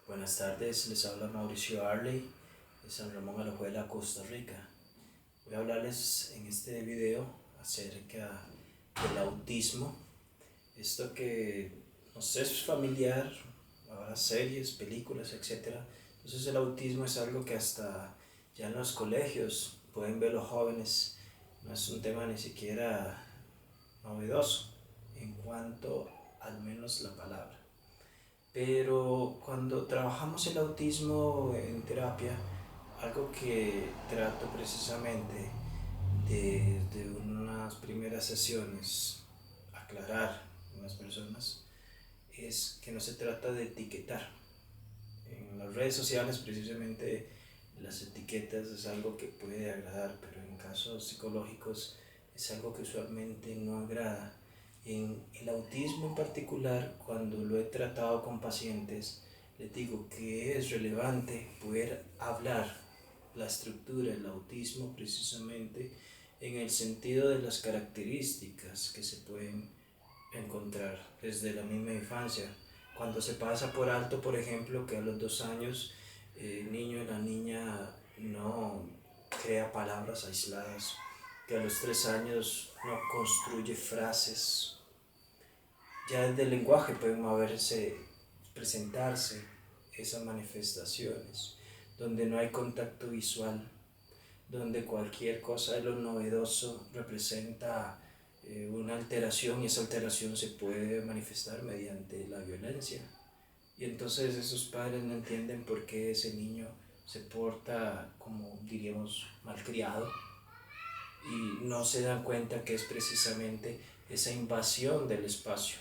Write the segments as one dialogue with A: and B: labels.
A: Buenas tardes, les habla Mauricio Arley de San Ramón Alajuela, Costa Rica. Voy a hablarles en este video acerca del autismo. Esto que nos es familiar, ahora series, películas, etc. Entonces el autismo es algo que hasta ya en los colegios pueden ver los jóvenes. No es un tema ni siquiera novedoso en cuanto al menos la palabra. Pero cuando trabajamos el autismo en terapia, algo que trato precisamente de unas primeras sesiones aclarar a las personas es que no se trata de etiquetar. En las redes sociales precisamente las etiquetas es algo que puede agradar, pero en casos psicológicos es algo que usualmente no agrada. En el autismo en particular, cuando lo he tratado con pacientes, les digo que es relevante poder hablar la estructura del autismo precisamente en el sentido de las características que se pueden encontrar desde la misma infancia. Cuando se pasa por alto, por ejemplo, que a los 2 años el niño o la niña no crea palabras aisladas, que a los 3 años no construye frases. Ya desde el lenguaje pueden presentarse esas manifestaciones, donde no hay contacto visual, donde cualquier cosa de lo novedoso representa una alteración y esa alteración se puede manifestar mediante la violencia. Y entonces esos padres no entienden por qué ese niño se porta como diríamos malcriado y no se dan cuenta que es precisamente esa invasión del espacio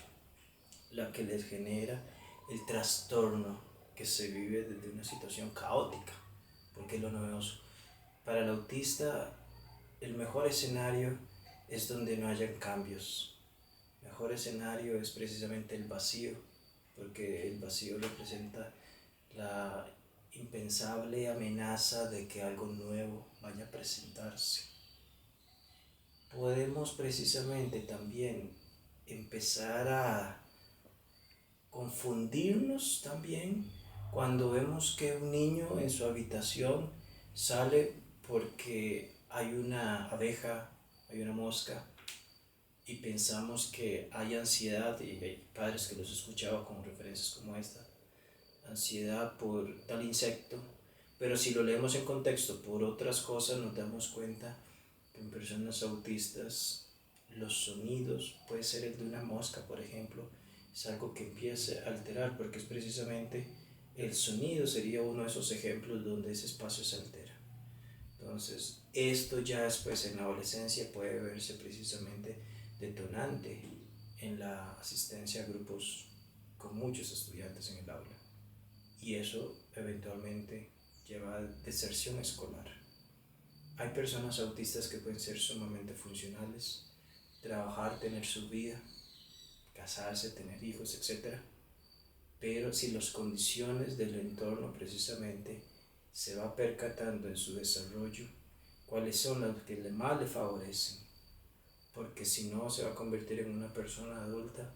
A: la que les genera el trastorno que se vive desde una situación caótica, porque es lo novedoso. Para el autista, el mejor escenario es donde no hayan cambios. El mejor escenario es precisamente el vacío, porque el vacío representa la impensable amenaza de que algo nuevo vaya a presentarse. Podemos precisamente también empezar a confundirnos también cuando vemos que un niño en su habitación sale porque hay una abeja, hay una mosca y pensamos que hay ansiedad, y hay padres que los he escuchado con referencias como esta, ansiedad por tal insecto, pero si lo leemos en contexto por otras cosas nos damos cuenta que en personas autistas los sonidos, puede ser el de una mosca por ejemplo, es algo que empieza a alterar porque es precisamente el sonido sería uno de esos ejemplos donde ese espacio se altera. Entonces esto ya después en la adolescencia puede verse precisamente detonante en la asistencia a grupos con muchos estudiantes en el aula y eso eventualmente lleva a deserción escolar. Hay personas autistas que pueden ser sumamente funcionales, trabajar, tener su vida, casarse, tener hijos, etc. Pero si las condiciones del entorno precisamente se va percatando en su desarrollo cuáles son las que más le favorecen, porque si no se va a convertir en una persona adulta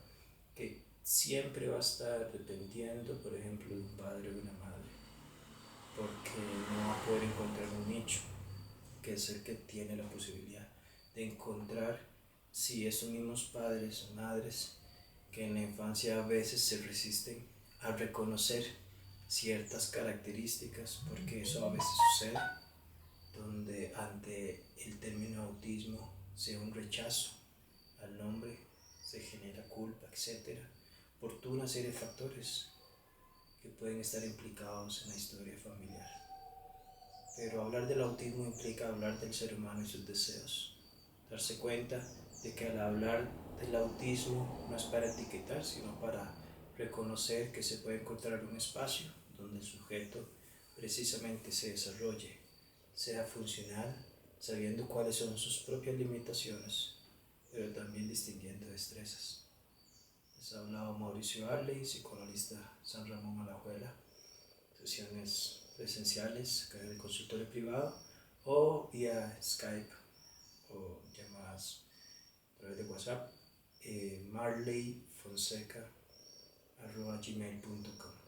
A: que siempre va a estar dependiendo, por ejemplo, de un padre o una madre, porque no va a poder encontrar un nicho, que es el que tiene la posibilidad de encontrar si esos mismos padres o madres que en la infancia a veces se resisten a reconocer ciertas características, porque eso a veces sucede, donde ante el término autismo sea un rechazo al nombre, se genera culpa, etc., por toda una serie de factores que pueden estar implicados en la historia familiar. Pero hablar del autismo implica hablar del ser humano y sus deseos. Darse cuenta de que al hablar del autismo no es para etiquetar, sino para reconocer que se puede encontrar un espacio donde el sujeto precisamente se desarrolle, sea funcional, sabiendo cuáles son sus propias limitaciones, pero también distinguiendo destrezas. Les ha hablado Mauricio Arley, psicoanalista San Ramón Alajuela. Sesiones presenciales en el consultorio privado o vía Skype o llamadas a través de WhatsApp, marleyfonseca@gmail.com.